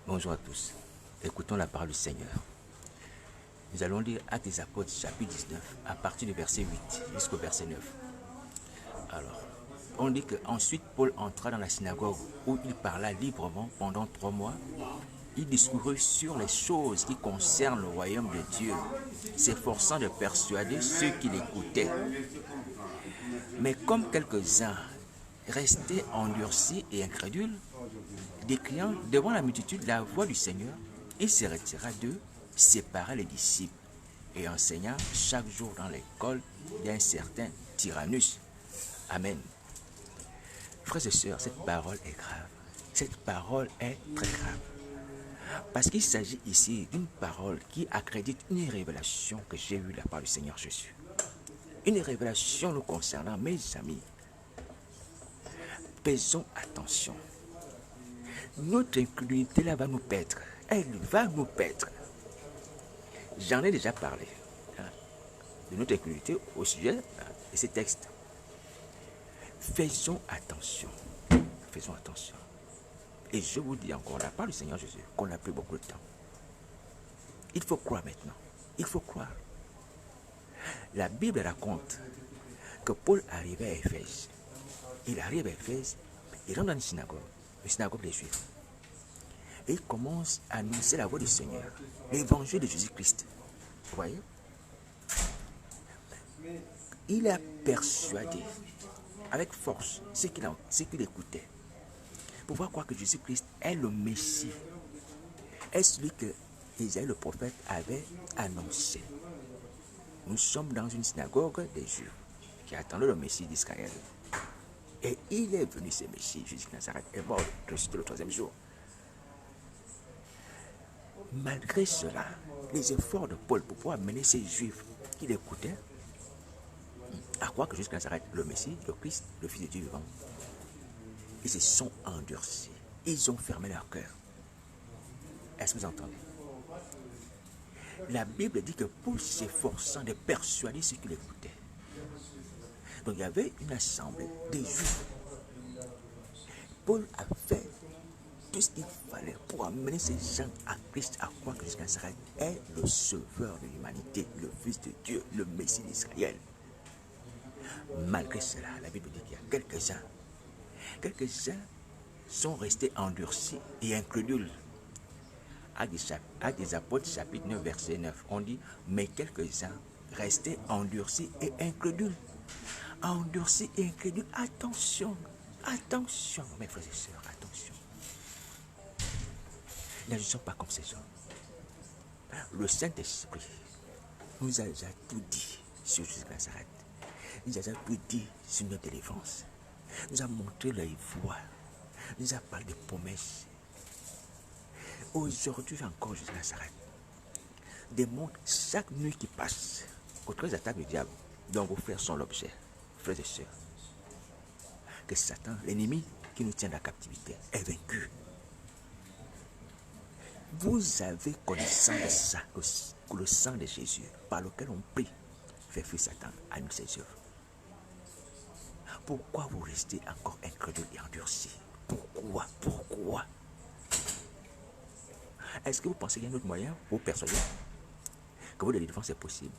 Bonjour à tous. Écoutons la parole du Seigneur. Nous allons lire Actes des Apôtres, chapitre 19, à partir du verset 8 jusqu'au verset 9. Alors, on dit qu'ensuite Paul entra dans la synagogue où il parla librement pendant 3 mois. Il discourut sur les choses qui concernent le royaume de Dieu, s'efforçant de persuader ceux qui l'écoutaient. Mais comme quelques-uns restaient endurcis et incrédules, décriant devant la multitude la voix du Seigneur, il se retira d'eux, sépara les disciples et enseigna chaque jour dans l'école d'un certain Tyrannus. Amen. Frères et sœurs, cette parole est grave. Cette parole est très grave. Parce qu'il s'agit ici d'une parole qui accrédite une révélation que j'ai eue de la part du Seigneur Jésus. Une révélation nous concernant, mes amis. Faisons attention. Notre incrédulité là va nous perdre. Elle va nous perdre. J'en ai déjà parlé de notre incrédulité au sujet de ces textes. Faisons attention. Faisons attention. Et je vous dis encore, la part du Seigneur Jésus, qu'on n'a plus beaucoup de temps. Il faut croire maintenant. Il faut croire. La Bible raconte que Paul arrivait à Éphèse. Il arrive à Éphèse, il rentre dans une synagogue des Juifs. Et il commence à annoncer la voix du Seigneur, l'évangile de Jésus-Christ. Vous voyez? Il a persuadé avec force ceux qui l'écoutaient. Pouvoir croire que Jésus-Christ est le Messie, est celui que Isaïe le prophète avait annoncé. Nous sommes dans une synagogue des Juifs qui attendait le Messie d'Israël. Et il est venu, ce Messie, Jésus de Nazareth, est mort ressuscité le 3e jour. Malgré cela, les efforts de Paul pour pouvoir mener ces Juifs qui l'écoutaient à croire que Jésus de Nazareth, le Messie, le Christ, le Fils de Dieu vivant, ils se sont endurcis. Ils ont fermé leur cœur. Est-ce que vous entendez? La Bible dit que Paul s'efforçant de persuader ceux qui l'écoutaient. Donc il y avait une assemblée des Juifs. Paul a fait tout ce qu'il fallait pour amener ces gens à Christ, à croire que Jésus de Nazareth est le sauveur de l'humanité, le Fils de Dieu, le Messie d'Israël. Malgré cela, la Bible dit qu'il y a quelques-uns sont restés endurcis et incrédules. Actes des Apôtres, chapitre 9, verset 9, on dit, mais quelques-uns restaient endurcis et incrédules. Endurcis et incrédules, attention, attention, mes frères et sœurs, attention. N'agissons pas comme ces hommes. Le Saint-Esprit nous a déjà tout dit sur Jésus de Nazareth. Il nous a déjà tout dit sur notre délivrance. Il nous a montré les voies. Il nous a parlé des promesses. Aujourd'hui encore, Jésus de Nazareth démontre chaque nuit qui passe contre les attaques du diable dont vos frères sont l'objet, frères et sœurs, que Satan, l'ennemi qui nous tient dans la captivité, est vaincu. Vous avez connaissance de ça, que le sang de Jésus, par lequel on prie, fait fuir Satan, annule ses œuvres. Pourquoi vous restez encore incrédule et endurcis? Pourquoi? Est-ce que vous pensez qu'il y a un autre moyen pour persuader que votre délivrance est possible,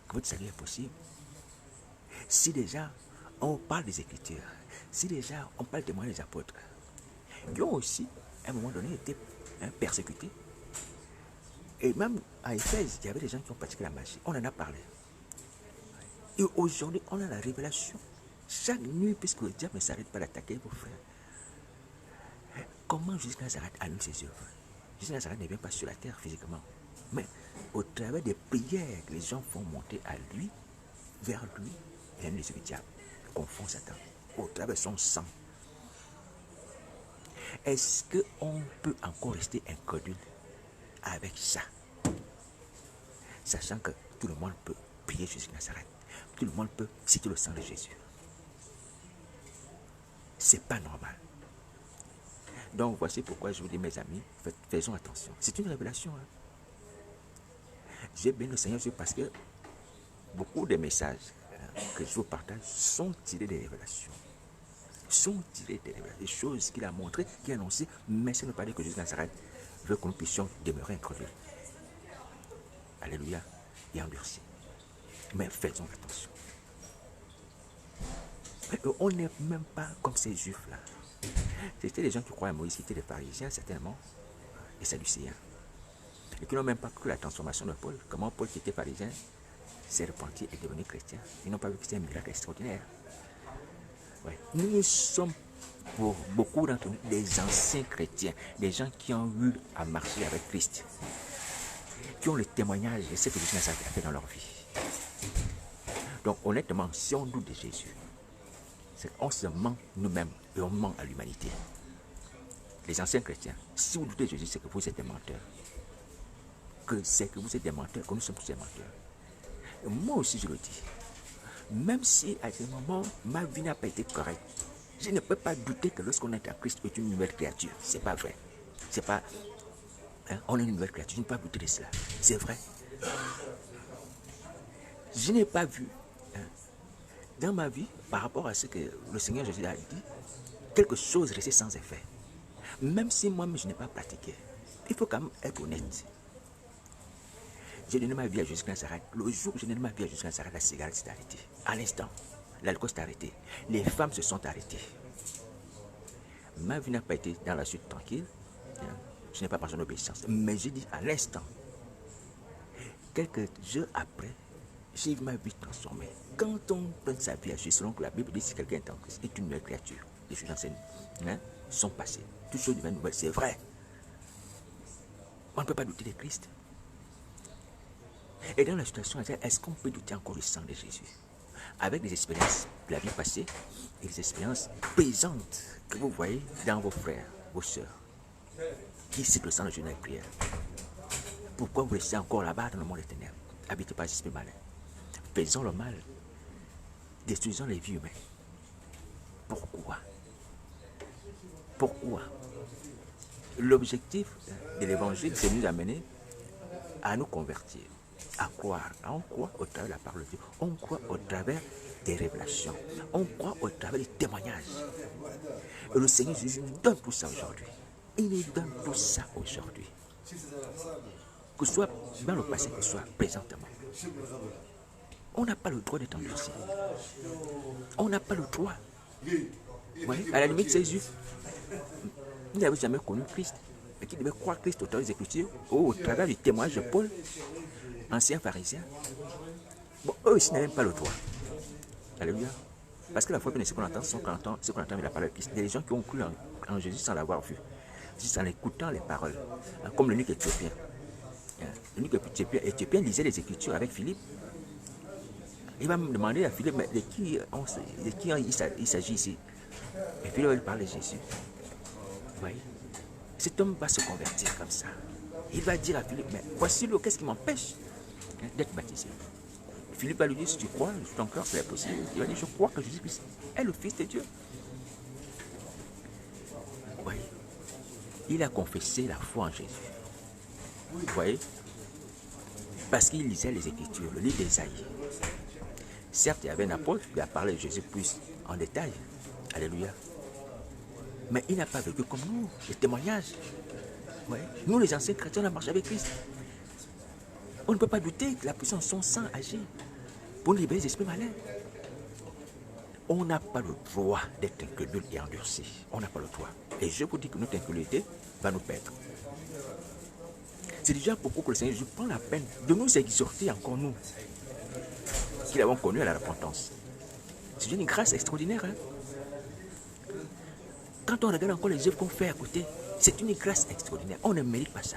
que votre salut est possible? Si déjà on parle des Écritures, si déjà on parle des témoignages des apôtres, qui ont aussi, à un moment donné, été persécutés. Et même à Éphèse, il y avait des gens qui ont pratiqué la magie. On en a parlé. Et aujourd'hui, on a la révélation. Chaque nuit, puisque le diable ne s'arrête pas d'attaquer vos frères. Comment Jésus de Nazareth annule ses œuvres? Jésus de Nazareth ne vient pas sur la terre physiquement. Mais au travers des prières que les gens font monter à lui, vers lui, il annule les œuvres du diable. Confond Satan. Au travers de son sang. Est-ce qu'on peut encore rester incrédule avec ça? Sachant que tout le monde peut prier Jésus de Nazareth. Tout le monde peut citer le sang de Jésus. C'est pas normal. Donc voici pourquoi je vous dis, mes amis, faisons attention. C'est une révélation. J'ai béni le Seigneur parce que beaucoup de messages que je vous partage sont tirés des révélations. sont tirées des choses qu'il a montrées, qu'il a annoncées, mais ça ne veut pas dire que Jésus de Nazareth veut que nous puissions demeurer incrédules. Alléluia. Et endurcis. Mais faisons attention. On n'est même pas comme ces juifs-là. C'était des gens qui croyaient à Moïse, c'était des pharisiens certainement, des sadducéens. Et qui n'ont même pas cru la transformation de Paul. Comment Paul, qui était pharisien, s'est repenti et est devenu chrétien. Ils n'ont pas vu que c'était un miracle extraordinaire. Ouais. Nous sommes pour beaucoup d'entre nous des anciens chrétiens, des gens qui ont eu à marcher avec Christ, qui ont le témoignage de ce que Jésus a fait dans leur vie. Donc honnêtement, si on doute de Jésus, on se ment nous-mêmes et on ment à l'humanité. Les anciens chrétiens, si vous doutez de Jésus, c'est que vous êtes des menteurs. Que c'est que vous êtes des menteurs, que nous sommes tous des menteurs. Et moi aussi je le dis. Même si à ce moment, ma vie n'a pas été correcte, je ne peux pas douter que lorsqu'on est en Christ, on est une nouvelle créature. C'est pas vrai. C'est pas... Hein, on est une nouvelle créature, je ne peux pas douter de cela. C'est vrai. Je n'ai pas vu, hein, dans ma vie, par rapport à ce que le Seigneur Jésus a dit, quelque chose restait sans effet. Même si moi-même je n'ai pas pratiqué. Il faut quand même être honnête. J'ai donné ma vie à Jésus de Nazareth. Le jour où j'ai donné ma vie à Jésus de Nazareth, la cigarette s'est arrêtée. À l'instant, l'alcool s'est arrêté. Les femmes se sont arrêtées. Ma vie n'a pas été dans la suite tranquille. Je n'ai pas besoin d'obéissance. Mais j'ai dit à l'instant, quelques jours après, j'ai vu ma vie transformée. Quand on donne sa vie à Jésus, selon que la Bible dit que si quelqu'un est en Christ, est une nouvelle créature. Les choses anciennes sont passées. Toutes choses deviennent nouvelles. C'est vrai. On ne peut pas douter de Christ. Et dans la situation, est-ce qu'on peut douter encore du sang de Jésus? Avec des expériences de la vie passée et des expériences présentes que vous voyez dans vos frères, vos sœurs, qui citent le sang de Jésus dans les prières. Pourquoi vous restez encore là-bas dans le monde des ténèbres? Habitez par les esprits malins. Faisons le mal. Détruisons les vies humaines. Pourquoi? Pourquoi? L'objectif de l'évangile, c'est de nous amener à nous convertir, à croire. On croit au travers de la parole de Dieu. On croit au travers des révélations. On croit au travers des témoignages. Et le Seigneur Jésus nous donne tout ça aujourd'hui. Il nous donne tout ça aujourd'hui. Que ce soit dans le passé, que ce soit présentement. On n'a pas le droit d'être endurci. On n'a pas le droit. Oui, à la limite, ces juifs, ils n'avaient jamais connu Christ. Mais qui devaient croire Christ au travers des Écritures, ou au travers du témoignage de Paul, ancien pharisien. Bon, eux aussi n'avaient pas le droit. Alléluia. Parce que la foi, ce qu'on entend, ce qu'on entend de la parole de Christ. Il y a des gens qui ont cru en Jésus sans l'avoir vu. Juste en écoutant les paroles. Comme l'eunuque éthiopien. L'eunuque éthiopien lisait les Écritures avec Philippe. Il va me demander à Philippe, mais de qui il s'agit ici? Et Philippe va lui parler de Jésus. Vous voyez? Cet homme va se convertir comme ça. Il va dire à Philippe, mais voici l'eau, qu'est-ce qui m'empêche d'être baptisé? Philippe va lui dire, si tu crois, ton cœur, c'est possible. Il va dire, je crois que Jésus-Christ est le Fils de Dieu. Vous voyez? Il a confessé la foi en Jésus. Vous voyez? Parce qu'il lisait les Écritures, le livre d'Ésaïe. Certes, il y avait un apôtre qui a parlé de Jésus plus en détail. Alléluia. Mais il n'a pas vécu comme nous, les témoignages. Ouais. Nous, les anciens chrétiens, on a marché avec Christ. On ne peut pas douter que la puissance de son sang agit pour libérer les esprits malins. On n'a pas le droit d'être incrédule et endurci. On n'a pas le droit. Et je vous dis que notre incrédulité va nous perdre. C'est déjà beaucoup que le Seigneur Jésus prend la peine de nous exhorter encore nous, qui l'avons connu à la repentance. C'est une grâce extraordinaire. Hein? Quand on regarde encore les œuvres qu'on fait à côté, c'est une grâce extraordinaire. On ne mérite pas ça.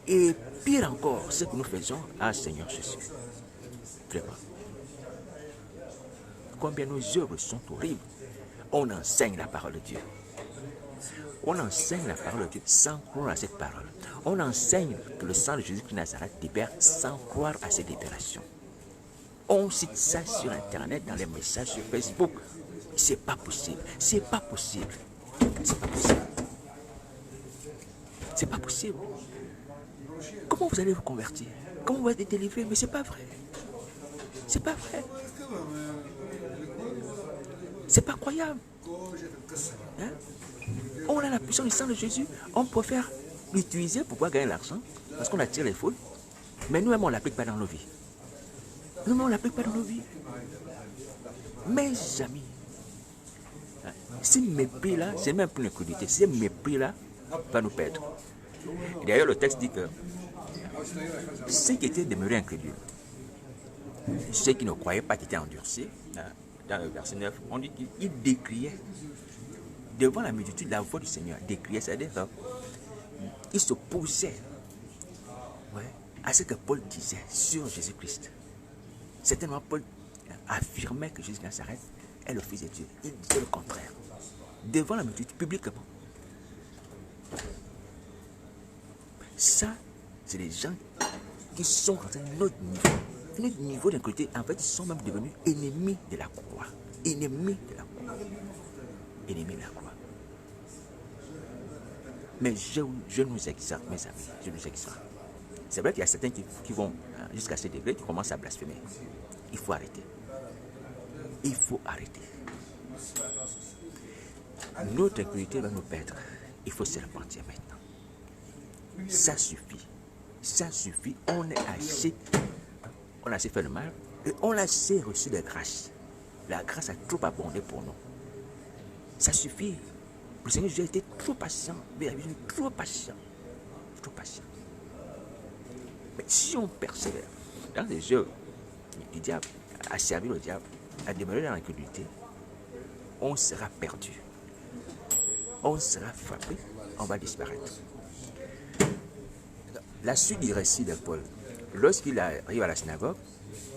Et pire encore, ce que nous faisons à Seigneur Jésus. Vraiment. Combien nos œuvres sont horribles. On enseigne la parole de Dieu. On enseigne la parole de Dieu sans croire à cette parole. On enseigne que le sang de Jésus de Nazareth libère sans croire à cette libération. On cite ça sur Internet, dans les messages sur Facebook. C'est pas possible. C'est pas possible. C'est pas possible. C'est pas possible. Comment vous allez vous convertir? Comment vous allez être délivré? Mais c'est pas vrai. C'est pas vrai. C'est pas croyable. Hein? On a la puissance du sang de Jésus. On préfère l'utiliser pour pouvoir gagner l'argent parce qu'on attire les foules. Mais nous-mêmes, on ne l'applique pas dans nos vies. Nous-mêmes, on ne l'applique pas dans nos vies. Mes amis, ce mépris-là, c'est même plus une incrédulité. Ce mépris-là va nous perdre. Et d'ailleurs, le texte dit que ceux qui étaient demeurés incrédules, ceux qui ne croyaient pas, qui étaient endurcis, dans le verset 9, on dit qu'ils décriaient devant la multitude la voix du Seigneur. Décriaient, c'est-à-dire qu'ils s'opposaient à ce que Paul disait sur Jésus-Christ. Certainement, Paul affirmait que Jésus de Nazareth est le Fils de Dieu. Il disait le contraire. Devant la multitude, publiquement. Ça, c'est des gens qui sont à un autre niveau. Un autre niveau d'incrédulité. En fait, ils sont même devenus ennemis de la croix. Ennemis de la croix. Ennemis de la croix. Mais je nous exhorte, mes amis. Je nous exhorte. C'est vrai qu'il y a certains qui vont jusqu'à ce degré, qui commencent à blasphémer. Il faut arrêter. Il faut arrêter. Notre incrédulité va nous perdre. Il faut se repentir maintenant. Ça suffit. Ça suffit. On a assez fait le mal et on a assez reçu de grâce. La grâce a trop abondé pour nous. Ça suffit. Le Seigneur Jésus a été trop patient. Trop patient. Trop patient. Mais si on persévère dans les jeux du diable, à servir le diable, à demeurer dans l'incrédulité, on sera perdu. On sera frappé, on va disparaître. La suite du récit de Paul, lorsqu'il arrive à la synagogue,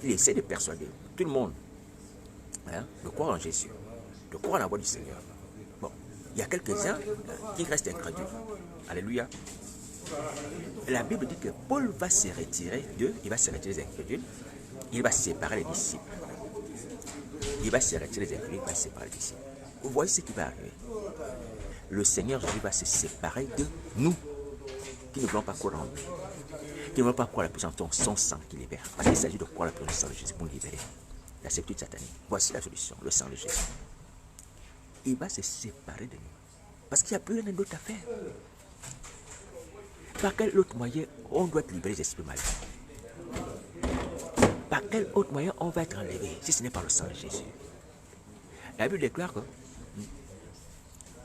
il essaie de persuader tout le monde de croire en Jésus, de croire en la voix du Seigneur. Bon, il y a quelques-uns qui restent incrédules. Alléluia. La Bible dit que Paul va se retirer d'eux, il va se retirer des incrédules, il va séparer les disciples. Il va se retirer des incrédules, il va séparer les disciples. Vous voyez ce qui va arriver. Le Seigneur Jésus va se séparer de nous, qui ne voulons pas croire en lui, qui ne voulons pas croire la puissance de son sang qui libère. Parce qu'il s'agit de croire la puissance du sang de Jésus pour nous libérer. La certitude satanique. Voici la solution, le sang de Jésus. Il va se séparer de nous. Parce qu'il n'y a plus rien d'autre à faire. Par quel autre moyen on doit être libéré des esprits malins? Par quel autre moyen on va être enlevé si ce n'est par le sang de Jésus? La Bible déclare que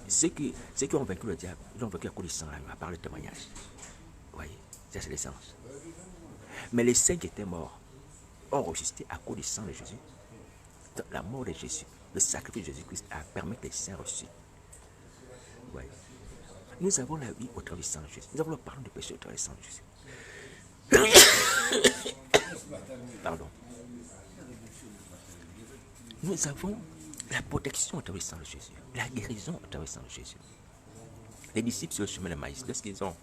ceux qui ont vaincu le diable, ils ont vaincu à cause du sang, à part le témoignage. Vous voyez, ça c'est l'essence. Mais les saints qui étaient morts ont ressuscité à cause du sang de Jésus. Donc, la mort de Jésus, le sacrifice de Jésus-Christ a permis que les saints ressuscitent. Vous voyez. Nous avons la vie au travers du sang de Jésus. Nous avons le pardon du péché au travers du sang de Jésus. Pardon. Nous avons la protection au travers du sang de Jésus. La guérison au travers du sang de Jésus. Les disciples sur le chemin de maïs, lorsqu'ils ont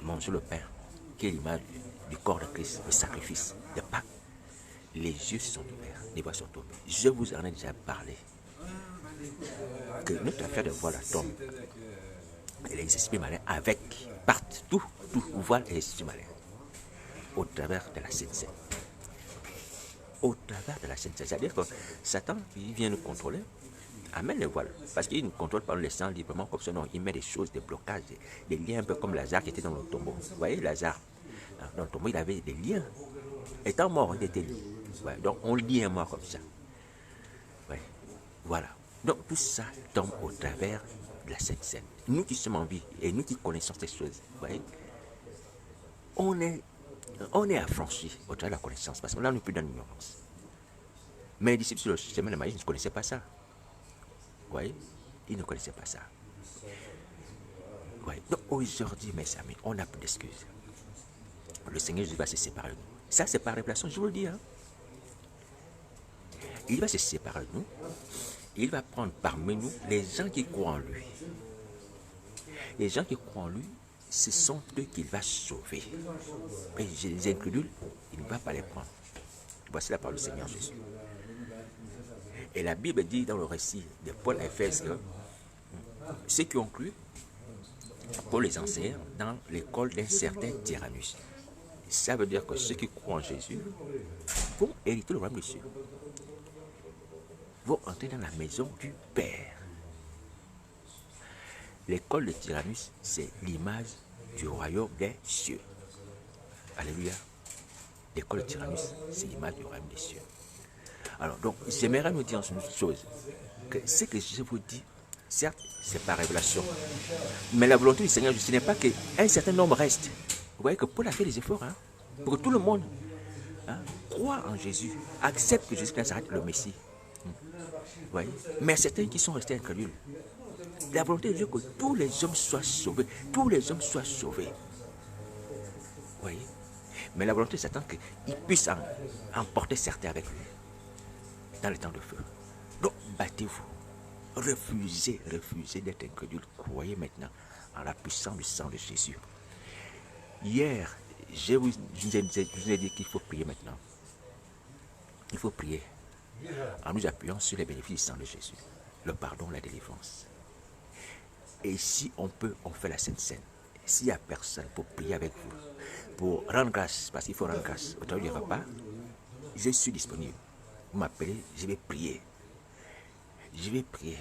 mangé le pain, qui est l'image du corps de Christ, le sacrifice de Pâques, les yeux se sont ouverts, les voix sont tombées. Je vous en ai déjà parlé. Que notre affaire de voir la tombe, et les esprits malins avec, partent tout voile et les esprits malins. Au travers de la Sainte Seine. Au travers de la Sainte Seine. C'est-à-dire que Satan, il vient nous contrôler, amène le voile. Parce qu'il ne contrôle pas le sang librement comme ça. Non, il met des choses, des blocages, des liens un peu comme Lazare qui était dans le tombeau. Vous voyez, Lazare, dans le tombeau, il avait des liens. Étant mort, il était lié. Ouais, donc on lie un mort comme ça. Ouais, voilà. Donc tout ça tombe au travers de la Sainte Seine. Nous qui sommes en vie et nous qui connaissons ces choses, vous voyez, on est affranchis au travers de la connaissance, parce que là on n'est plus dans l'ignorance. Mais les disciples sur le chemin de maïs ne connaissaient pas ça. Vous voyez, ils ne connaissaient pas ça. Vous voyez, donc aujourd'hui, mes amis, on n'a plus d'excuses. Le Seigneur Jésus va se séparer de nous. Ça, c'est par révélation, je vous le dis. Il va se séparer de nous. Il va prendre parmi nous les gens qui croient en lui. Les gens qui croient en lui, ce sont eux qu'il va sauver. Et les incrédules, il ne va pas les prendre. Voici la parole du Seigneur Jésus. Et la Bible dit dans le récit de Paul à Éphèse que ceux qui ont cru, Paul les enseigne dans l'école d'un certain Tyrannus. Ça veut dire que ceux qui croient en Jésus vont hériter le royaume des cieux. vont entrer dans la maison du Père. L'école de Tyrannus, c'est l'image du royaume des cieux. Alléluia. L'école de Tyrannus, c'est l'image du royaume des cieux. Alors, donc, j'aimerais nous dire une chose. Que ce que je vous dis, certes, c'est par révélation. Mais la volonté du Seigneur, ce n'est pas qu'un certain nombre reste. Vous voyez que Paul a fait des efforts, hein, pour que tout le monde croit en Jésus, accepte que Jésus-Christ s'arrête le Messie. Vous voyez? Mais certains qui sont restés incrédules. La volonté de Dieu que tous les hommes soient sauvés. Tous les hommes soient sauvés. Vous voyez? Mais la volonté de Satan, qu'il puisse emporter certains avec lui. Dans le temps de feu. Donc, battez-vous. Refusez d'être incrédule. Croyez maintenant en la puissance du sang de Jésus. Hier, je vous ai dit qu'il faut prier maintenant. Il faut prier en nous appuyant sur les bénéfices du sang de Jésus. Le pardon, la délivrance. Et si on peut, on fait la Sainte Seine. S'il n'y a personne pour prier avec vous, pour rendre grâce, parce qu'il faut rendre grâce au temps du repas, je suis disponible. Vous m'appelez, je vais prier. Je vais prier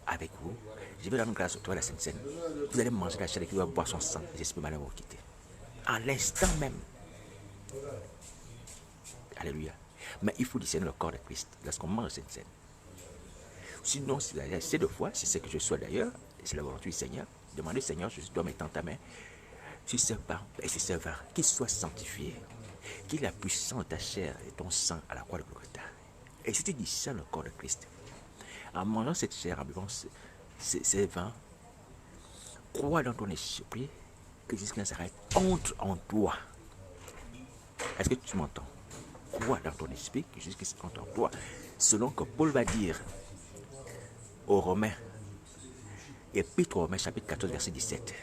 avec vous. Je vais rendre grâce au temps de la Sainte Seine. Vous allez manger la chair et vous allez boire son sang. J'espère malin vous quitter. À l'instant même. Alléluia. Mais il faut discerner le corps de Christ lorsqu'on mange la Sainte Seine. Sinon, si vous avez assez de foi, c'est ce que je sois d'ailleurs, c'est la volonté du Seigneur. Demandez au Seigneur, je dois mettre en ta main, sur ce pain et sur ce vin, qu'il soit sanctifié, qu'il ait la puissance de ta chair et ton sang à la croix de Golgotha. Et si tu discernes le corps de Christ, en mangeant cette chair, en buvant ces vins, crois dans ton esprit que Jésus-Christ s'arrête, entre en toi. Est-ce que tu m'entends? Crois dans ton esprit que Jésus-Christ entre en toi. Selon que Paul va dire aux Romains, Épître aux Romains, chapitre 14, verset 17,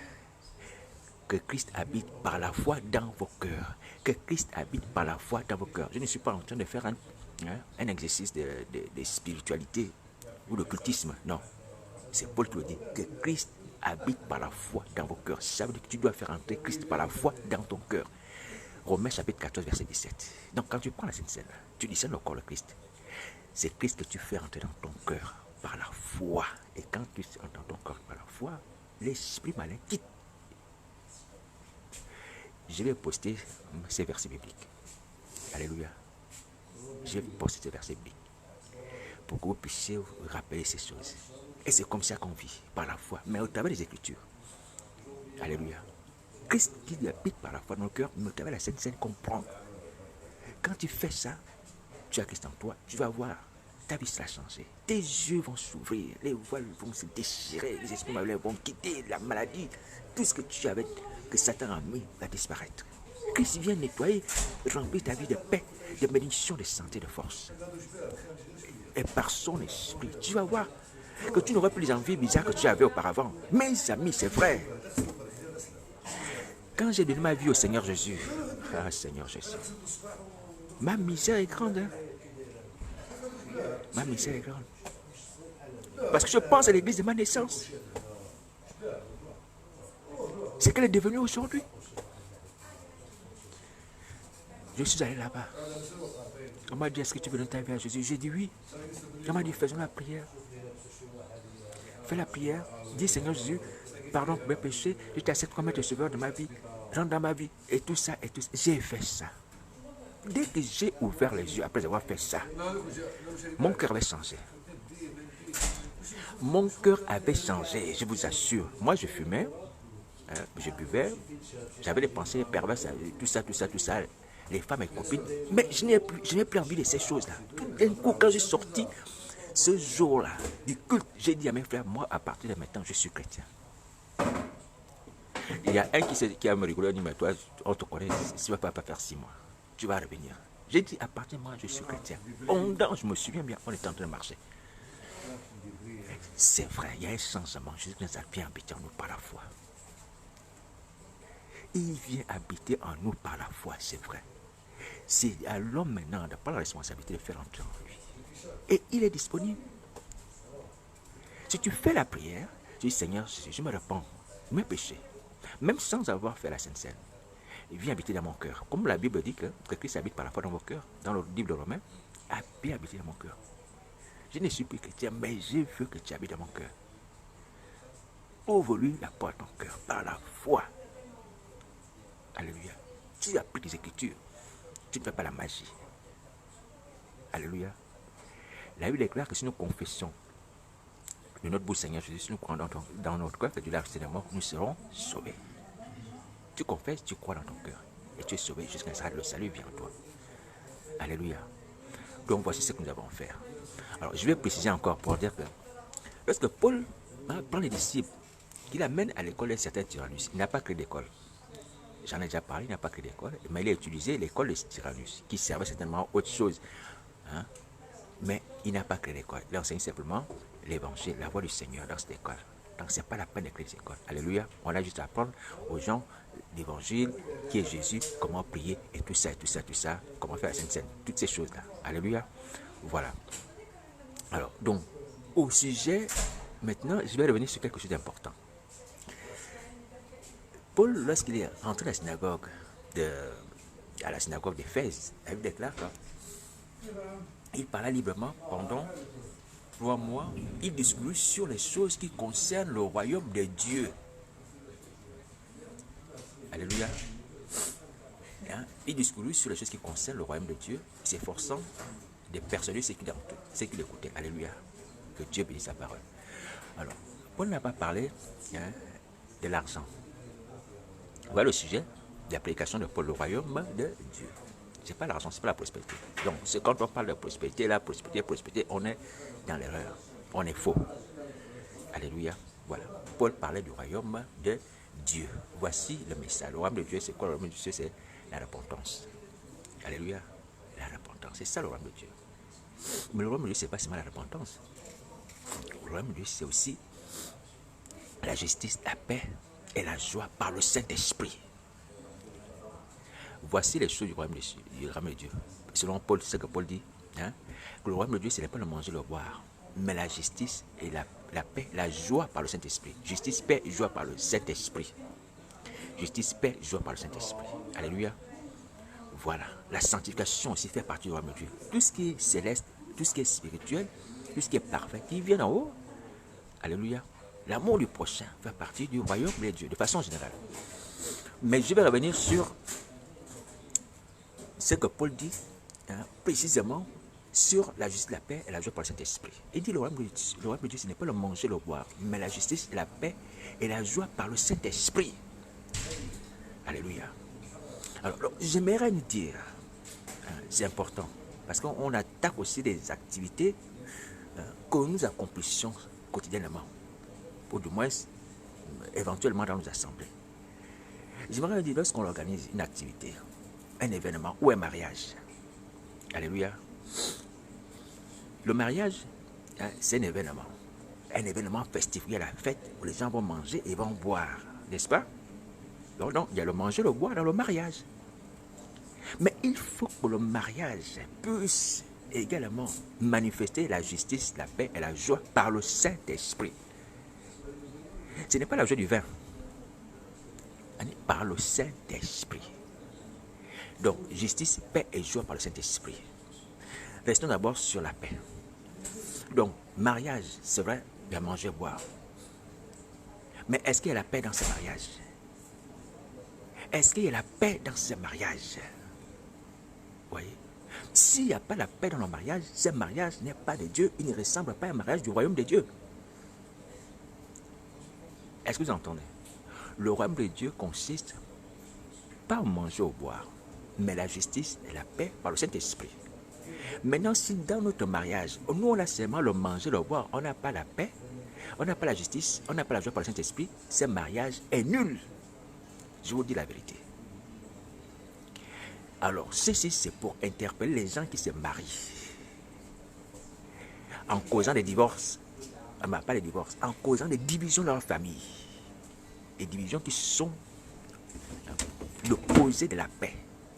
que Christ habite par la foi dans vos cœurs. Que Christ habite par la foi dans vos cœurs. Je ne suis pas en train de faire un exercice de spiritualité ou de cultisme. Non. C'est Paul qui le dit. Que Christ habite par la foi dans vos cœurs. Ça veut dire que tu dois faire entrer Christ par la foi dans ton cœur. Romains chapitre 14, verset 17. Donc quand tu prends la Sainte Seine, tu discernes le corps de Christ. C'est Christ que tu fais entrer dans ton cœur par la foi. Et quand tu entres dans ton cœur par la foi, l'esprit malin quitte. Je vais poster ces versets bibliques. Alléluia. Je vais poster ces versets bibliques pour que vous puissiez vous rappeler ces choses. Et c'est comme ça qu'on vit, par la foi, mais au travers des Écritures. Alléluia. Christ qui habite par la foi dans le cœur, mais au travers de la Sainte Seine comprend. Quand tu fais ça, tu as Christ en toi, tu vas voir, ta vie sera changée. Tes yeux vont s'ouvrir, les voiles vont se déchirer, les esprits malins vont quitter, la maladie, tout ce que tu avais, que Satan a mis, va disparaître. Christ vient nettoyer, remplir ta vie de paix, de bénédiction, de santé, de force. Et par son esprit, tu vas voir que tu n'auras plus les envies bizarres que tu avais auparavant. Mes amis, c'est vrai. Quand j'ai donné ma vie au Seigneur Jésus, ah Seigneur Jésus, ma misère est grande. Hein? Ma misère est grande. Parce que je pense à l'église de ma naissance. C'est qu'elle est devenue aujourd'hui. Je suis allé là-bas. On m'a dit, est-ce que tu veux donner ta vie à Jésus? J'ai dit oui. On m'a dit, faisons la prière. Fais la prière. Dis, Seigneur Jésus, pardon pour mes péchés. Je t'accepte comme être sauveur de ma vie. Rentre dans ma vie. Et tout ça, et tout ça. J'ai fait ça. Dès que j'ai ouvert les yeux, après avoir fait ça, mon cœur avait changé. Mon cœur avait changé, je vous assure. Moi, je fumais, je buvais, j'avais des pensées perverses, tout ça. Les femmes et copines. Mais je n'ai plus envie de ces choses-là. D'un coup, quand j'ai sorti ce jour-là du culte, j'ai dit à mes frères, moi, à partir de maintenant, je suis chrétien. Il y a un qui a me rigolé, il dit, mais toi, on te connaît, tu ne vas pas faire 6 mois. Tu vas revenir. J'ai dit, à partir de moi, je suis chrétien. Je me souviens bien, on était en train de marcher. C'est vrai, il y a un changement. Jésus-Christ vient habiter en nous par la foi. Il vient habiter en nous par la foi, c'est vrai. C'est à l'homme maintenant de prendre la responsabilité de faire entrer en lui. Et il est disponible. Si tu fais la prière, tu dis, Seigneur, je me répands de mes péchés, même sans avoir fait la Sainte Seine. Il vient habiter dans mon cœur. Comme la Bible dit que Christ habite par la foi dans vos cœurs, dans le livre de Romains, il vient habiter dans mon cœur. Je ne suis plus chrétien, mais je veux que tu habites dans mon cœur. Ouvre-lui la porte de ton cœur par la foi. Alléluia. Tu appliques les Écritures. Tu ne fais pas la magie. Alléluia. La Bible déclare que si nous confessons de notre bouche Seigneur Jésus, si nous croyons dans notre cœur que Dieu l'a ressuscité de mort, nous serons sauvés. Tu confesses, tu crois dans ton cœur. Et tu es sauvé jusqu'à ce que le salut vienne en toi. Alléluia. Donc voici ce que nous avons à faire. Alors je vais préciser encore pour dire que lorsque Paul prend les disciples, qu'il amène à l'école d'un certain Tyrannus, il n'a pas créé d'école. J'en ai déjà parlé, il n'a pas créé d'école, mais il a utilisé l'école de Tyrannus, qui servait certainement à autre chose. Hein? Mais il n'a pas créé d'école. Il enseigne simplement l'évangile, la voix du Seigneur dans cette école. Donc ce n'est pas la peine de créer des écoles. Alléluia. On a juste à apprendre aux gens l'évangile, qui est Jésus, comment prier, et tout ça, comment faire la Sainte Seine, toutes ces choses-là. Alléluia. Voilà. Alors, donc, au sujet, maintenant, je vais revenir sur quelque chose d'important. Paul, lorsqu'il est rentré à la synagogue d'Éphèse, il déclare qu'il parlait librement pendant 3 mois. Il discourait sur les choses qui concernent le royaume de Dieu. Alléluia. Il discourait sur les choses qui concernent le royaume de Dieu, s'efforçant de persuader ceux qui l'écoutaient. Alléluia. Que Dieu bénisse sa parole. Alors, Paul n'a pas parlé de l'argent. Voilà le sujet de l'application de Paul, le royaume de Dieu. Ce n'est pas l'argent, ce n'est pas la prospérité. Donc, quand on parle de prospérité, on est dans l'erreur. On est faux. Alléluia. Voilà. Paul parlait du royaume de Dieu. Voici le message. Le royaume de Dieu, c'est quoi? Le royaume de Dieu, c'est la repentance. Alléluia. La repentance. C'est ça le royaume de Dieu. Mais le royaume de Dieu, ce n'est pas seulement la repentance. Le royaume de Dieu, c'est aussi la justice, la paix et la joie par le Saint-Esprit. Voici les choses du royaume de Dieu. Selon Paul, c'est ce que Paul dit. Que le royaume de Dieu, ce n'est pas le manger, le boire, mais la justice et la paix, la joie par le Saint-Esprit. Justice, paix et joie par le Saint-Esprit. Justice, paix, joie par le Saint-Esprit. Alléluia. Voilà. La sanctification aussi fait partie du royaume de Dieu. Tout ce qui est céleste, tout ce qui est spirituel, tout ce qui est parfait, qui vient d'en haut. Alléluia. L'amour du prochain fait partie du royaume de Dieu, de façon générale. Mais je vais revenir sur ce que Paul dit, précisément sur la justice, la paix et la joie par le Saint-Esprit. Il dit le royaume de Dieu, ce n'est pas le manger, le boire, mais la justice, la paix et la joie par le Saint-Esprit. Alléluia. Alors, j'aimerais nous dire, c'est important, parce qu'on attaque aussi des activités que nous accomplissions quotidiennement, ou du moins éventuellement dans nos assemblées. J'aimerais dire, lorsqu'on organise une activité, un événement ou un mariage, alléluia, le mariage, c'est un événement festif. Il y a la fête où les gens vont manger et vont boire, n'est-ce pas? Donc, il y a le manger, le boire dans le mariage. Mais il faut que le mariage puisse également manifester la justice, la paix et la joie par le Saint-Esprit. Ce n'est pas la joie du vin, par le Saint-Esprit. Donc, justice, paix et joie par le Saint-Esprit. Restons d'abord sur la paix. Donc, mariage, c'est vrai, il y a manger, boire. Mais est-ce qu'il y a la paix dans ce mariage? Est-ce qu'il y a la paix dans ce mariage? Vous voyez? S'il n'y a pas la paix dans le mariage, ce mariage n'est pas de Dieu. Il ne ressemble pas à un mariage du royaume de Dieu. Est-ce que vous entendez? Le royaume de Dieu consiste pas au manger ou au boire, mais la justice et la paix par le Saint-Esprit. Maintenant, si dans notre mariage, nous on a seulement le manger, le boire, on n'a pas la paix, on n'a pas la justice, on n'a pas la joie par le Saint-Esprit, ce mariage est nul. Je vous dis la vérité. Alors, ceci, c'est pour interpeller les gens qui se marient. En causant des divorces, pas des divorces, en causant des divisions dans leur famille. Des divisions qui sont l'opposé de la paix.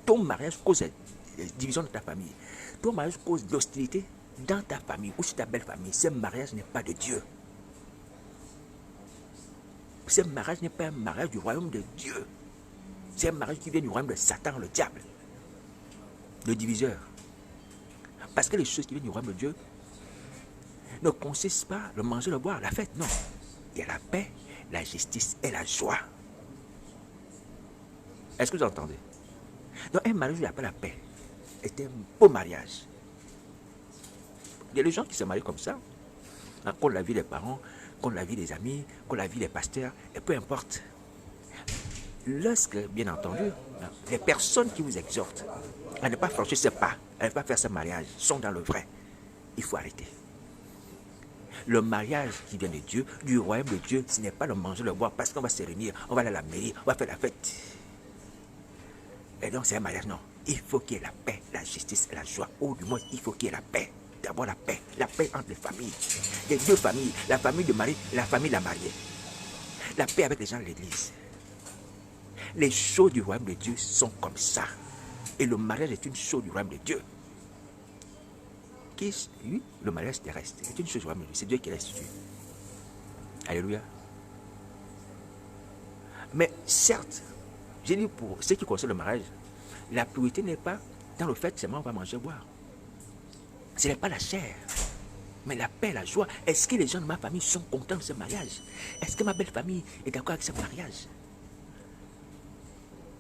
Ton mariage cause des divisions dans ta famille. Ton mariage cause de l'hostilité dans ta famille ou sur ta belle famille. Ce mariage n'est pas de Dieu. Ce mariage n'est pas un mariage du royaume de Dieu. C'est un mariage qui vient du royaume de Satan, le diable, le diviseur. Parce que les choses qui viennent du royaume de Dieu ne consiste pas le manger, le boire, la fête, non. Il y a la paix, la justice et la joie. Est-ce que vous entendez? Donc un mariage où il n'y a pas la paix est un beau mariage. Il y a des gens qui se marient comme ça, hein, contre la vie des parents, contre la vie des amis, contre la vie des pasteurs, et peu importe. Lorsque, bien entendu, hein, les personnes qui vous exhortent à ne pas franchir ce pas, à ne pas faire ce mariage, sont dans le vrai, il faut arrêter. Le mariage qui vient de Dieu, du royaume de Dieu, ce n'est pas le manger, le boire, parce qu'on va se réunir, on va aller à la mairie, on va faire la fête. Et donc c'est un mariage, non. Il faut qu'il y ait la paix, la justice et la joie. Ou du moins, il faut qu'il y ait la paix. D'abord la paix entre les familles. Les deux familles, la famille de mari et la famille de la mariée. La paix avec les gens de l'église. Les choses du royaume de Dieu sont comme ça. Et le mariage est une chose du royaume de Dieu. Oui, le mariage terrestre est une chose du royaume de Dieu. C'est Dieu qui l'a institué. Alléluia. Mais certes, j'ai dit pour ceux qui concernent le mariage, la priorité n'est pas dans le fait seulement on va manger, boire. Ce n'est pas la chair, mais la paix, la joie. Est-ce que les gens de ma famille sont contents de ce mariage? Est-ce que ma belle famille est d'accord avec ce mariage?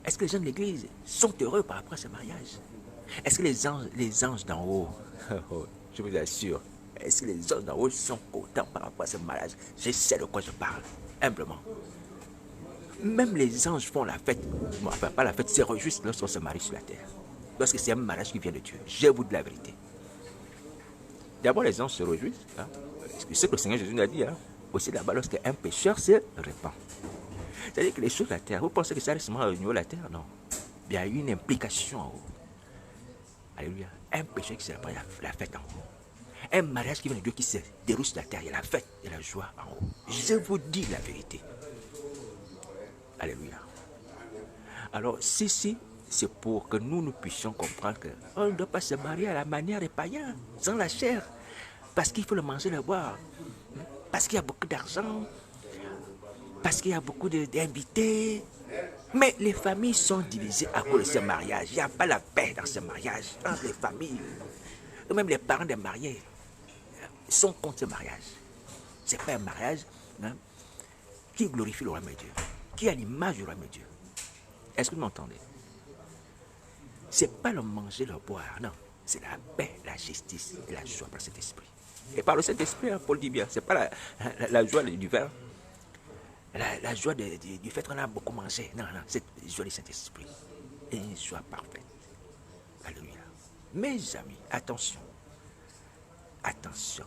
Est-ce que les gens de l'église sont heureux par rapport à ce mariage? Est-ce que les anges d'en haut, je vous assure, est-ce que les anges d'en haut sont contents par rapport à ce mariage? Je sais de quoi je parle, humblement. Même les anges font la fête, enfin pas la fête, se réjouissent lorsqu'on se marie sur la terre. Parce que c'est un mariage qui vient de Dieu. Je vous dis la vérité. D'abord, les anges se réjouissent. Hein. C'est ce que le Seigneur Jésus nous a dit. Hein. Aussi là-bas, lorsqu'un pécheur se répand. C'est-à-dire que les choses de la terre, vous pensez que ça reste seulement au niveau de la terre? Non. Il y a une implication en haut. Alléluia. Un pécheur qui se répand, il y a la fête en haut. Un mariage qui vient de Dieu qui se déroule sur la terre, il y a la fête et la joie en haut. Je vous dis la vérité. Alléluia. Alors, ceci, c'est pour que nous puissions comprendre qu'on ne doit pas se marier à la manière des païens, sans la chair, parce qu'il faut le manger, le boire, parce qu'il y a beaucoup d'argent, parce qu'il y a beaucoup d'invités. Mais les familles sont divisées à cause de ce mariage. Il n'y a pas la paix dans ce mariage entre les familles. Et même les parents des mariés sont contre ce mariage. Ce n'est pas un mariage, hein, qui glorifie le royaume de Dieu, qui a l'image du royaume de Dieu. Est-ce que vous m'entendez? Ce n'est pas le manger, le boire, non. C'est la paix, la justice et la joie par cet esprit. Et par le Saint-Esprit, hein, Paul dit bien, ce n'est pas la joie du vin, la joie du fait qu'on a beaucoup mangé. Non, non, c'est la joie du Saint-Esprit. Et une joie parfaite. Alléluia. Mes amis, attention. Attention.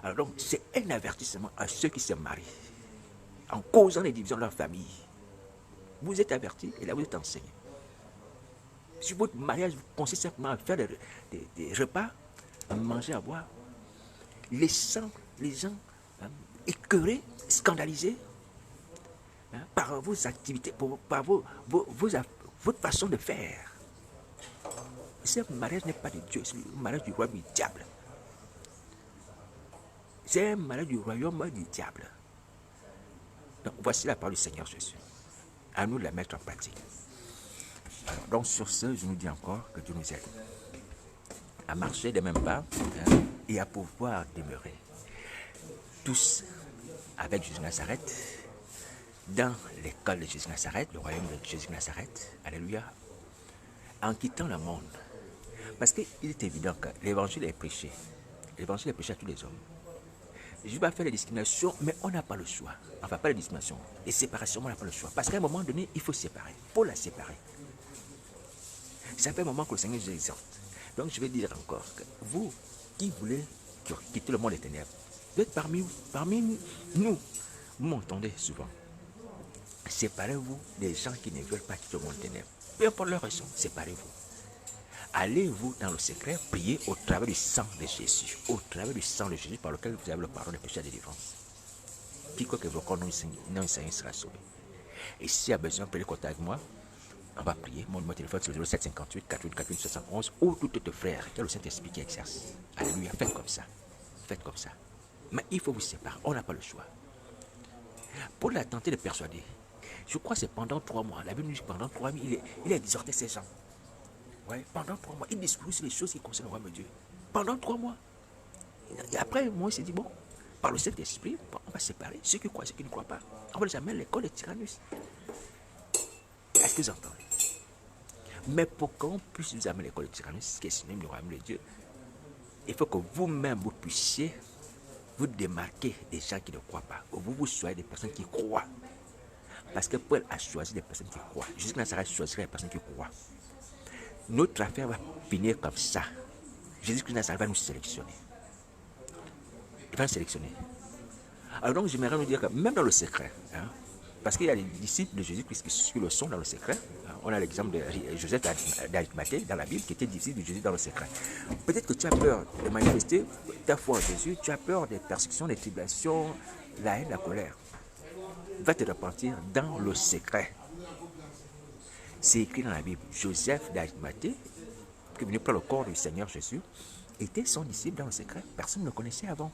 Alors donc, c'est un avertissement à ceux qui se marient en causant les divisions de leur famille. Vous êtes avertis et là vous êtes enseignés. Si votre mariage consiste simplement à faire des repas, à manger, à boire, laissant les gens écœurés, scandalisés par vos activités, par votre façon de faire. Ce mariage n'est pas de Dieu, c'est le mariage du royaume du diable. C'est un mariage du royaume du diable. Donc voici la parole du Seigneur Jésus. À nous de la mettre en pratique. Alors, donc sur ce, je nous dis encore que Dieu nous aide à marcher des mêmes pas et à pouvoir demeurer tous avec Jésus Nazareth dans l'école de Jésus Nazareth, le royaume de Jésus Nazareth, alléluia, en quittant le monde. Parce qu'il est évident que l'évangile est prêché. L'évangile est prêché à tous les hommes. Je vais faire les discriminations, mais on n'a pas le choix. Enfin, pas les discriminations, les séparations, on n'a pas le choix. Parce qu'à un moment donné, il faut séparer. Pour la séparer. Ça fait un moment que le Seigneur nous exhorte. Donc je vais dire encore que vous qui voulez quitter le monde des ténèbres, vous êtes parmi nous. Vous m'entendez souvent. Séparez-vous des gens qui ne veulent pas quitter le monde des ténèbres. Peu importe leur raison, séparez-vous. Allez-vous dans le secret, priez au travers du sang de Jésus. Au travers du sang de Jésus par lequel vous avez le pardon des péchés et de la délivrance. Quiconque évoquera non Seigneur sera sauvé. Et s'il y a besoin, prenez contact avec moi. On va prier. Mon numéro de téléphone c'est le 0758 48 48 71 ou tout tes frères qui a le Saint-Esprit qui exerce. Alléluia. Faites comme ça. Faites comme ça. Mais il faut vous séparer. On n'a pas le choix. Pour la tenter de persuader, je crois que c'est pendant 3 mois. La Bible nous dit pendant 3 mois, il a exhorté ces gens. Ouais, pendant 3 mois, il discute sur les choses qui concernent le royaume de Dieu. Pendant 3 mois. Et après, moi, il s'est dit, bon, par le Saint-Esprit, on va séparer ceux qui croient et ceux qui ne croient pas. On va les amener à l'école de Tyrannus. Est-ce que vous entendez? Mais pour qu'on puisse nous amener à l'école de Tyrannus, qui est synonyme du royaume de Dieu, il faut que vous-même, vous puissiez vous démarquer des gens qui ne croient pas. Vous soyez des personnes qui croient. Parce que Paul a choisi des personnes qui croient. Jusqu'à Nazareth choisirait des personnes qui croient. Notre affaire va finir comme ça. Jésus-Christ Nazareth va nous sélectionner. Il va nous sélectionner. Alors donc, j'aimerais nous dire que même dans le secret, parce qu'il y a des disciples de Jésus-Christ qui le sont dans le secret. On a l'exemple de Joseph d'Arimathée dans la Bible qui était disciple de Jésus dans le secret. Peut-être que tu as peur de manifester ta foi en Jésus, tu as peur des persécutions, des tribulations, la haine, la colère. Va te repentir dans le secret. C'est écrit dans la Bible. Joseph d'Arimathée, qui est venu prendre le corps du Seigneur Jésus, était son disciple dans le secret. Personne ne le connaissait avant.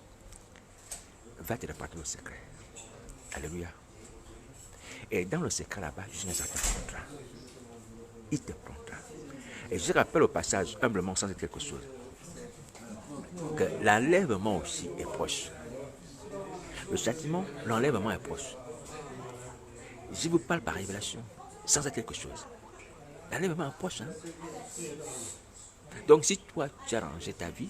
Va te repentir dans le secret. Alléluia. Et dans le secret là-bas, Jésus te prendra. Il te prendra. Et je rappelle au passage, humblement, sans être quelque chose, que l'enlèvement aussi est proche. Le châtiment, l'enlèvement est proche. Je vous parle par révélation, sans être quelque chose. L'enlèvement est proche. Donc si toi, tu as arrangé ta vie,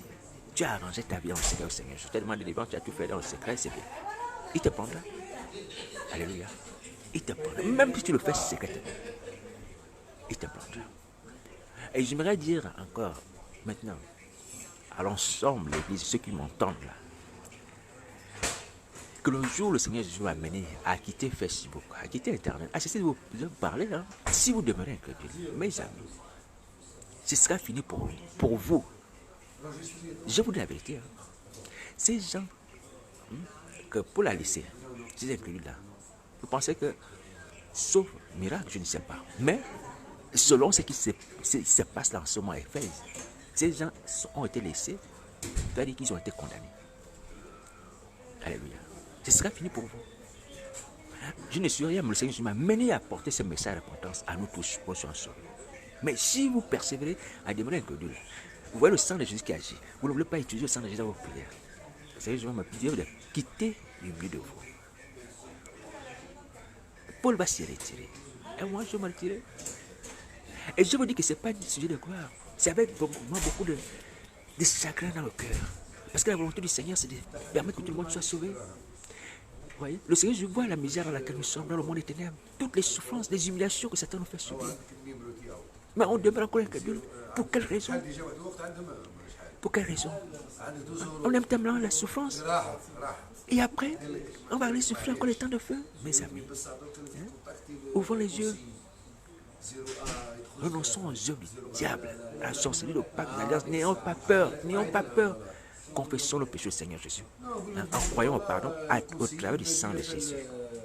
tu as arrangé ta vie dans le secret au Seigneur. Je te demande de délivrance, tu as tout fait dans le secret, c'est bien. Il te prendra. Alléluia. Il te prendra. Même si tu le fais secrètement, il te prendra. Et j'aimerais dire encore, maintenant, à l'ensemble de l'Église, ceux qui m'entendent là, que le jour où le Seigneur Jésus m'a amené à quitter Facebook, à quitter Internet, à cesser de vous parler, si vous demeurez incrédule, mes amis, ce sera fini pour vous. Je vous dis la vérité. Ces gens, que pour la laisser, ces incrédules là, vous pensez que, sauf miracle, je ne sais pas, mais selon ce qui se passe dans ce mois Éphèse, ces gens ont été laissés, c'est-à-dire qu'ils ont été condamnés. Alléluia. Ce sera fini pour vous. Je ne suis rien, mais le Seigneur m'a mené à porter ce message de repentance à nous tous pour nous sauver. Mais si vous persévérez à demander incrédule, vous voyez le sang de Jésus qui agit. Vous ne voulez pas utiliser le sang de Jésus dans vos prières. Le Seigneur m'a dit de quitter le milieu de vous. Paul va s'y retirer. Et moi, je vais me retirer. Et je vous dis que ce n'est pas un sujet de gloire. C'est avec beaucoup de chagrin dans le cœur. Parce que la volonté du Seigneur, c'est de permettre que tout le monde soit sauvé. Vous voyez, le Seigneur, je vois la misère dans laquelle nous sommes, dans le monde des ténèbres. Toutes les souffrances, les humiliations que Satan nous fait subir. Mais on demeure encore incrédule. Pour quelle raison? Pour quelle raison? On aime tellement la souffrance. Et après, on va aller souffrir encore les temps de feu. Mes amis, ouvrons les yeux. Renonçons aux œuvres du diable, à la sorcellerie, au pacte d'alliance. N'ayons pas peur, n'ayons pas peur. Confessons le péché au Seigneur Jésus. En croyant au pardon au travers du sang de Jésus,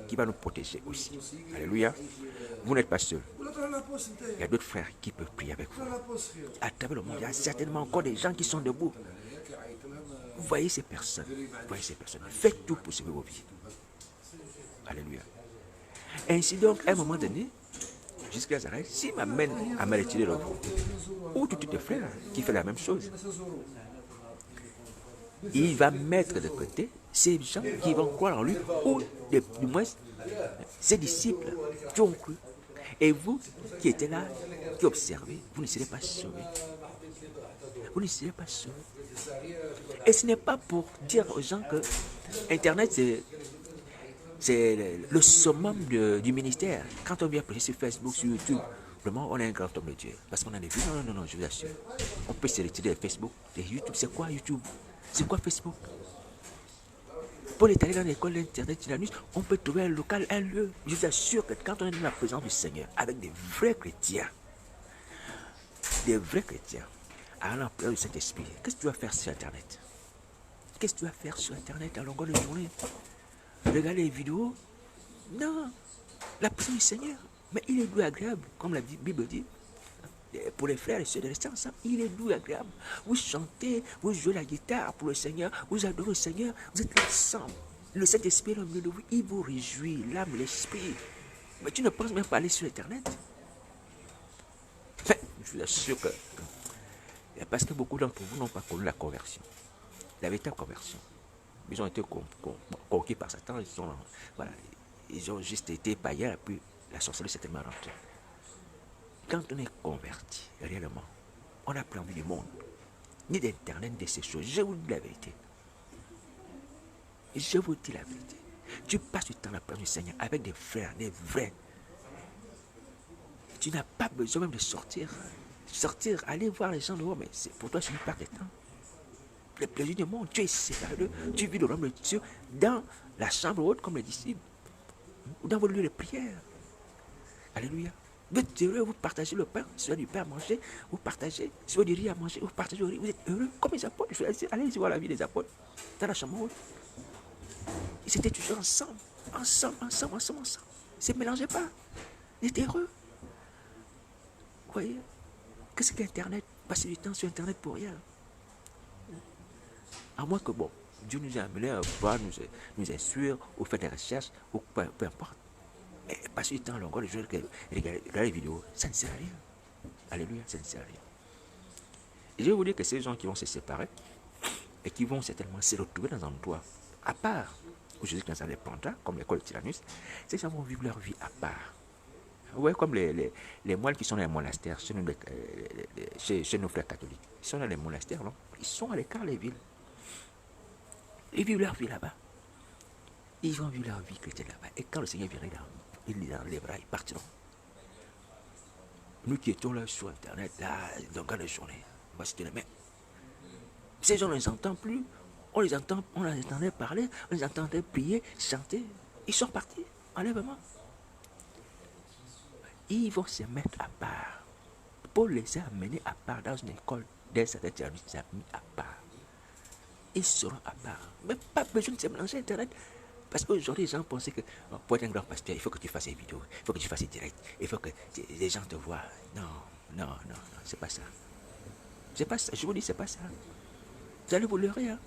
qui va nous protéger aussi. Alléluia. Vous n'êtes pas seul. Il y a d'autres frères qui peuvent prier avec vous. À travers le monde, il y a certainement encore des gens qui sont debout. Vous voyez ces personnes. Faites tout pour sauver vos vies. Alléluia. Ainsi donc, à un moment donné, jusqu'à Nazareth, s'il m'amène à me retirer de vous, ou tous tes frères qui font la même chose, il va mettre de côté ces gens qui vont croire en lui, ou du moins ses disciples qui ont cru. Et vous qui étiez là, qui observez, vous ne serez pas sauvés. Vous ne serez pas sauvés. Et ce n'est pas pour dire aux gens que Internet, c'est le summum du ministère. Quand on vient prêcher sur Facebook, sur YouTube, vraiment, on est un grand homme de Dieu. Parce qu'on a des vues. Non, je vous assure. On peut se retirer de Facebook, de YouTube. C'est quoi YouTube? C'est quoi Facebook? Pour les aller dans l'école d'Internet, on peut trouver un local, un lieu. Je vous assure que quand on est dans la présence du Seigneur, avec des vrais chrétiens, à l'emploi du Saint-Esprit, qu'est-ce que tu vas faire sur Internet? Qu'est-ce que tu vas faire sur Internet à longueur de journée? Regarder les vidéos? Non. La présence du Seigneur. Mais il est doux et agréable, comme la Bible dit. Pour les frères et sœurs de rester ensemble, il est doux et agréable. Vous chantez, vous jouez la guitare pour le Seigneur, vous adorez le Seigneur, vous êtes ensemble. Le Saint-Esprit au milieu de vous, il vous réjouit, l'âme, l'esprit. Mais tu ne penses même pas aller sur Internet. Mais je vous assure que, parce que beaucoup d'entre vous n'ont pas connu la conversion. la véritable conversion. Ils ont été conquis par Satan, voilà, ils ont juste été païens, et puis la sorcellerie s'est tellement rentrée. Quand on est converti, réellement, on n'a plus envie du monde, ni d'internet, de ces choses. Je vous dis la vérité. Je vous dis la vérité. Tu passes du temps à la présence du Seigneur avec des frères, des vrais. Tu n'as pas besoin même de sortir. Sortir, aller voir les gens dehors, mais pour toi, c'est une perte de temps. Le plaisir du monde, tu es séparé, tu vis le royaume de Dieu dans la chambre haute comme les disciples, ou dans vos lieux de prière. Alléluia. Vous êtes heureux, vous partagez le pain, si vous avez du pain à manger, vous partagez, si vous avez du riz à manger, vous partagez le riz, vous êtes heureux, comme les apôtres. Allez voir la vie des apôtres, dans la chambre haute. Ils étaient toujours ensemble, ensemble. Ils ne se mélangeaient pas. Ils étaient heureux. Vous voyez? Qu'est-ce qu'Internet? Passer du temps sur Internet pour rien. À moins que, bon, Dieu nous a amenés à pouvoir nous instruire, ou faire des recherches, ou peu importe. Mais passer du temps à longueur de journée, regarder les vidéos, ça ne sert à rien. Alléluia, ça ne sert à rien. Et je vais vous dire que ces gens qui vont se séparer, et qui vont certainement se retrouver dans un endroit à part, où Jésus-Christ les prendra, comme l'école de Tyrannus, ces gens vont vivre leur vie à part. Vous voyez, comme les moines qui sont dans les monastères, chez nos frères catholiques, ils sont dans les monastères, non? Ils sont à l'écart des villes. Ils vivent leur vie là-bas. Ils vont vivre leur vie chrétienne là-bas. Et quand le Seigneur viendra, il les enlèvera, ils partiront. Nous qui étions là sur Internet, là, dans la journée, on va se dire, mais ces gens, on ne les entend plus. On les entendait parler, on les entendait prier, chanter. Ils sont partis, enlèvement. Ils vont se mettre à part. Paul les a amenés à part dans une école d'un certain service, ils ont mis à part. Ils seront à part. Mais pas besoin de se mélanger Internet. Parce qu'aujourd'hui, les gens pensaient que pour être un grand pasteur, il faut que tu fasses des vidéos, il faut que tu fasses des directs, il faut que les gens te voient. Non, c'est pas ça. C'est pas ça, je vous dis, c'est pas ça. Vous allez vous leurrer, hein.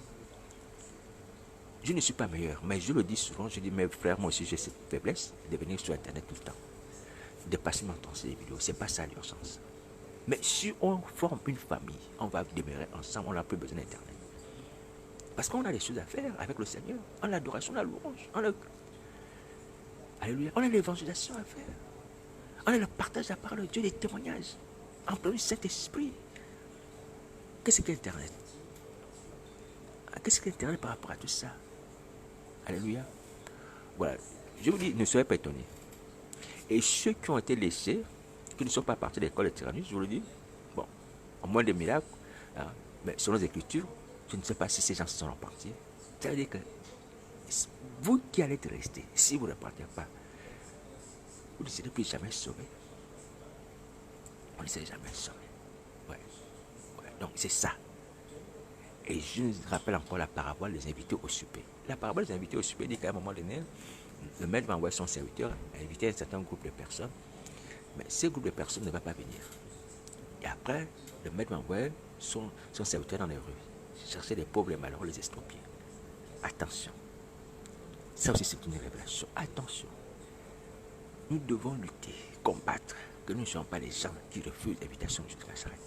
Je ne suis pas meilleur, mais je le dis souvent, je dis, mes frères, moi aussi j'ai cette faiblesse de venir sur Internet tout le temps. De passer mon temps sur les vidéos, c'est pas ça l'urgence. Mais si on forme une famille, on va demeurer ensemble, on n'a plus besoin d'Internet. Parce qu'on a des choses à faire avec le Seigneur. On a l'adoration, on a la louange, Alléluia. On a l'évangélisation à faire. On a le partage de la parole de Dieu, des témoignages. En plein du Saint-Esprit. Qu'est-ce qu'Internet? Qu'est-ce qu'Internet par rapport à tout ça? Alléluia. Voilà. Je vous dis, ne soyez pas étonnés. Et ceux qui ont été laissés, qui ne sont pas partis de l'école de Tyrannus, je vous le dis, bon, en moins de miracles, hein, mais selon les Écritures, je ne sais pas si ces gens se sont partis. Ça veut dire que vous qui allez rester, si vous ne partez pas, vous ne serez plus jamais sauvé. On ne serez jamais sauvé. Ouais. Donc c'est ça. Et je rappelle encore la parabole des invités au souper. La parabole des invités au souper dit qu'à un moment donné, le maître va envoyer son serviteur à inviter un certain groupe de personnes. Mais ce groupe de personnes ne va pas venir. Et après, le maître va envoyer son serviteur dans les rues, chercher les pauvres, les malheureux, les estropiés. Attention. Ça aussi, c'est une révélation. Attention. Nous devons lutter, combattre, que nous ne soyons pas les gens qui refusent l'invitation de Jésus Nazareth.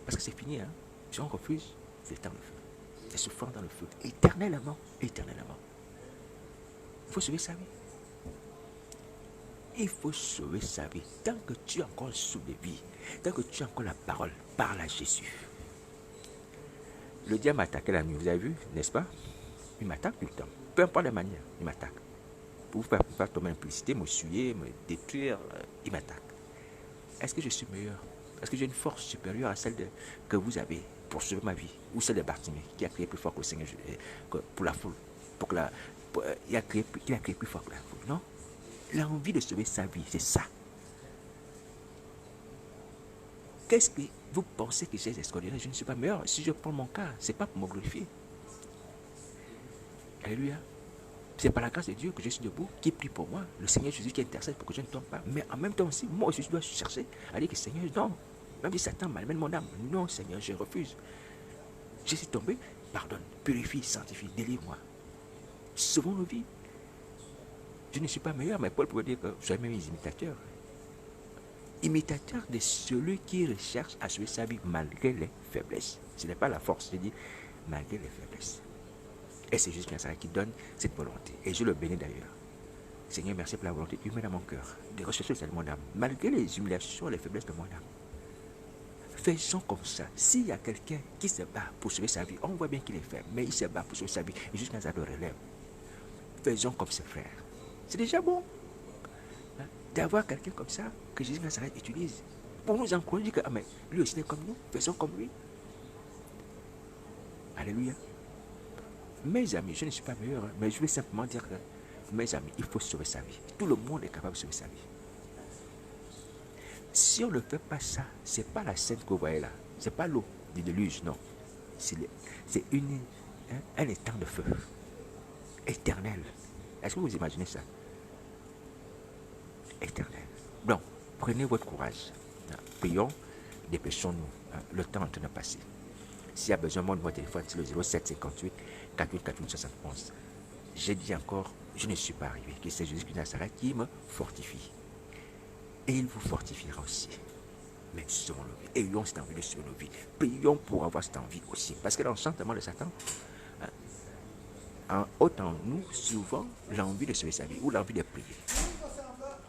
Parce que c'est fini, hein. Si on refuse, c'est dans le feu. C'est souffrant dans le feu. Éternellement. Éternellement. Il faut sauver sa vie. Il faut sauver sa vie. Tant que tu as encore le souffle de vie, tant que tu as encore la parole, parle à Jésus. Le diable m'attaquait la nuit, vous avez vu, n'est-ce pas? Il m'attaque tout le temps. Peu importe la manière, il m'attaque. Pour vous faire tomber en implicité, me suyer, me détruire, il m'attaque. Est-ce que je suis meilleur? Est-ce que j'ai une force supérieure à celle que vous avez pour sauver ma vie? Ou celle de Bartimée, qui a crié plus fort que le Seigneur pour la foule? Il a crié plus fort que la foule, non? Il a envie de sauver sa vie, c'est ça. Qu'est-ce que vous pensez que j'ai extraordinaire? Je ne suis pas meilleur. Si je prends mon cas, ce n'est pas pour me glorifier. Alléluia. C'est par la grâce de Dieu que je suis debout, qui prie pour moi. Le Seigneur Jésus qui intercède pour que je ne tombe pas. Mais en même temps aussi, moi aussi, je dois chercher à dire que Seigneur, non. Même si Satan malmène mon âme, non, Seigneur, je refuse. Je suis tombé, pardonne, purifie, sanctifie, délivre-moi. Sauvons nos vies. Je ne suis pas meilleur, mais Paul pouvait dire que je suis même mes imitateurs. imitateur de celui qui recherche à sauver sa vie malgré les faiblesses. Ce n'est pas la force, je dis malgré les faiblesses. Et c'est juste Nazareth qui donne cette volonté. Et je le bénis d'ailleurs. Seigneur, merci pour la volonté humaine à mon cœur de rechercher celle de mon âme, malgré les humiliations et les faiblesses de mon âme. Faisons comme ça. S'il y a quelqu'un qui se bat pour sauver sa vie, on voit bien qu'il est faible, mais il se bat pour sauver sa vie. Et juste Nazareth le relève. Faisons comme ses frères. C'est déjà bon d'avoir quelqu'un comme ça que Jésus Nazareth utilise pour nous encourager que mais lui aussi est comme nous, faisons comme lui. Alléluia. Mes amis, je ne suis pas meilleur, mais je vais simplement dire que mes amis, il faut sauver sa vie. Tout le monde est capable de sauver sa vie. Si on ne fait pas ça, ce n'est pas la scène que vous voyez là, ce n'est pas l'eau du déluge, non. C'est un étang de feu éternel. Est-ce que vous imaginez ça? Éternel. Donc, prenez votre courage. Prions, dépêchons-nous. Le temps est en train de passer. S'il y a besoin, mon numéro de téléphone, c'est le 0758 48 48 71. J'ai dit encore, je ne suis pas arrivé, que c'est Jésus de Nazareth qui me fortifie. Et il vous fortifiera aussi. Mais sauvons nos vies. Ayons cette envie de sauver nos vies. Prions pour avoir cette envie aussi. Parce que l'enchantement de Satan ôte en nous souvent l'envie de sauver sa vie ou l'envie de prier.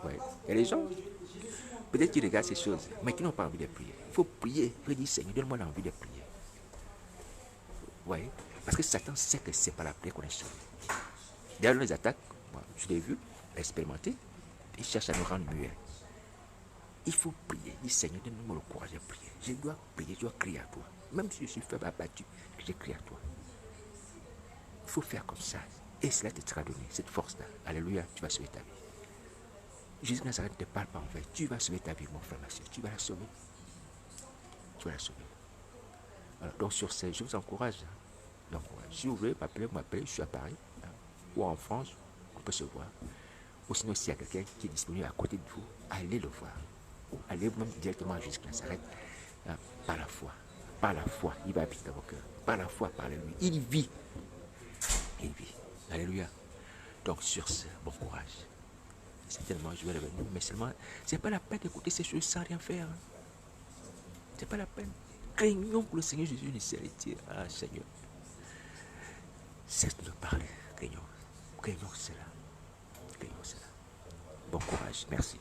Ouais. Il y a des gens, peut-être qui regardent ces choses, mais qui n'ont pas envie de prier. Il faut prier. Il faut dire, Seigneur, donne-moi l'envie de prier. Ouais. Parce que Satan sait que ce n'est pas la prière qu'on est sauvé. Derrière les attaques, moi, je l'ai vu, expérimenté, il cherche à nous rendre muets. Il faut prier. Dis, Seigneur, donne-moi le courage de prier. Je dois prier, je dois crier à toi. Même si je suis faible, abattu, je crie à toi. Il faut faire comme ça. Et cela te sera donné, cette force-là. Alléluia, tu vas sauver ta vie. Jésus de Nazareth ne te parle pas en fait. Tu vas sauver ta vie, mon frère, ma soeur. Tu vas la sauver. Tu vas la sauver. Alors, donc sur ce, je vous encourage. Donc, si vous voulez m'appeler, je suis à Paris. Ou en France, on peut se voir. Ou sinon, s'il y a quelqu'un qui est disponible à côté de vous, allez le voir. Allez même directement à Jésus de Nazareth. Par la foi. Par la foi. Il va habiter dans vos cœurs. Par la foi, par lui. Il vit. Il vit. Alléluia. Donc sur ce, bon courage. Certainement, je vais revenir. Mais seulement, c'est pas la peine d'écouter ces choses sans rien faire. C'est pas la peine. Craignons pour le Seigneur Jésus une sérénité. Ah Seigneur. Cesse de nous parler. Craignons. Craignons cela. Craignons cela. Bon courage. Merci.